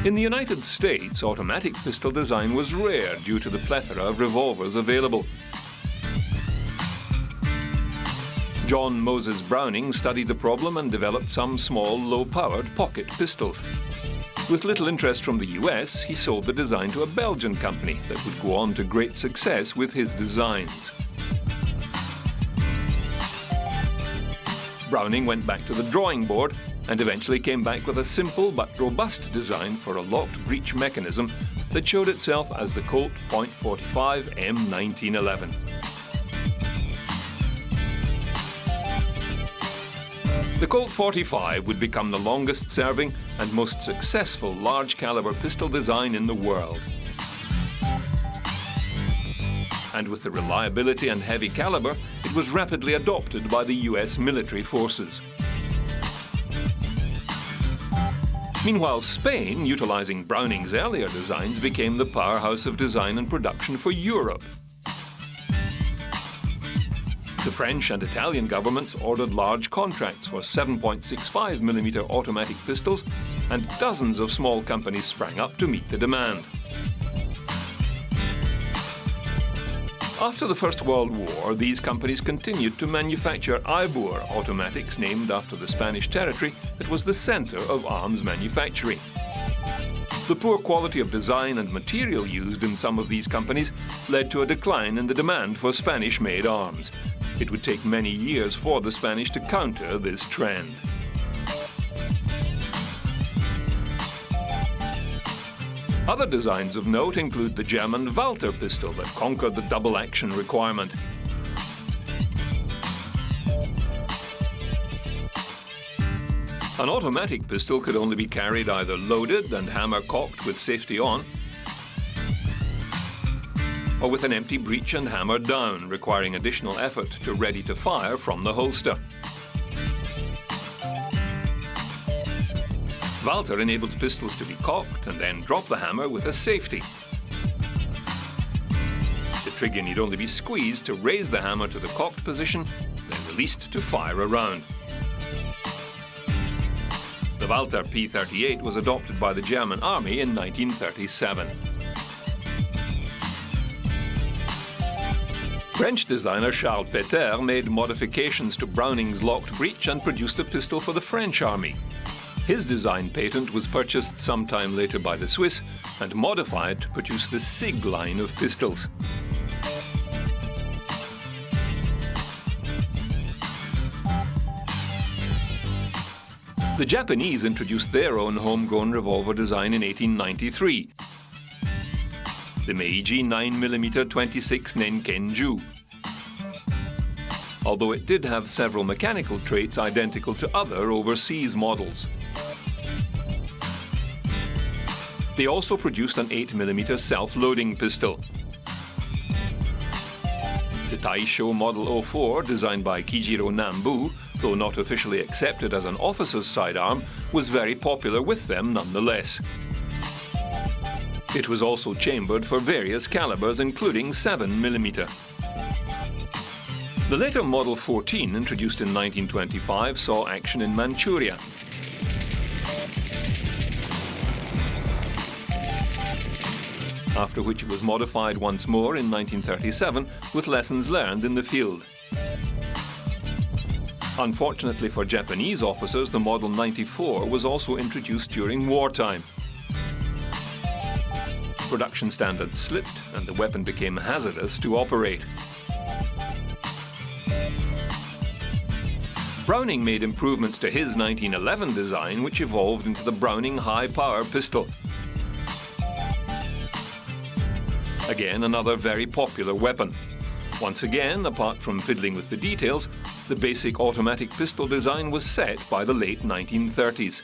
In the United States, automatic pistol design was rare due to the plethora of revolvers available. John Moses Browning studied the problem and developed some small, low-powered pocket pistols. With little interest from the US, he sold the design to a Belgian company that would go on to great success with his designs. Browning went back to the drawing board and eventually came back with a simple but robust design for a locked breech mechanism that showed itself as the Colt .45 M1911. The Colt 45 would become the longest-serving and most successful large-caliber pistol design in the world. And with the reliability and heavy caliber, it was rapidly adopted by the US military forces. Meanwhile, Spain, utilizing Browning's earlier designs, became the powerhouse of design and production for Europe. The French and Italian governments ordered large contracts for 7.65mm automatic pistols, and dozens of small companies sprang up to meet the demand. After the First World War, these companies continued to manufacture Ibur automatics named after the Spanish territory that was the center of arms manufacturing. The poor quality of design and material used in some of these companies led to a decline in the demand for Spanish-made arms. It would take many years for the Spanish to counter this trend. Other designs of note include the German Walther pistol that conquered the double action requirement. An automatic pistol could only be carried either loaded and hammer cocked with safety on, or with an empty breech and hammer down, requiring additional effort to ready to fire from the holster. Walther enabled pistols to be cocked and then drop the hammer with a safety. The trigger need only be squeezed to raise the hammer to the cocked position, then released to fire a round. The Walther P38 was adopted by the German Army in 1937. French designer Charles Péter made modifications to Browning's locked breech and produced a pistol for the French Army. His design patent was purchased sometime later by the Swiss and modified to produce the SIG line of pistols. The Japanese introduced their own homegrown revolver design in 1893, the Meiji 9mm 26 Nenkenju. Although it did have several mechanical traits identical to other overseas models. They also produced an 8mm self-loading pistol. The Taisho Model 04, designed by Kijiro Nambu, though not officially accepted as an officer's sidearm, was very popular with them nonetheless. It was also chambered for various calibers, including 7mm. The later Model 14, introduced in 1925, saw action in Manchuria. After which it was modified once more in 1937 with lessons learned in the field. Unfortunately for Japanese officers, the Model 94 was also introduced during wartime. Production standards slipped and the weapon became hazardous to operate. Browning made improvements to his 1911 design, which evolved into the Browning high-power pistol. Again, another very popular weapon. Once again, apart from fiddling with the details, the basic automatic pistol design was set by the late 1930s.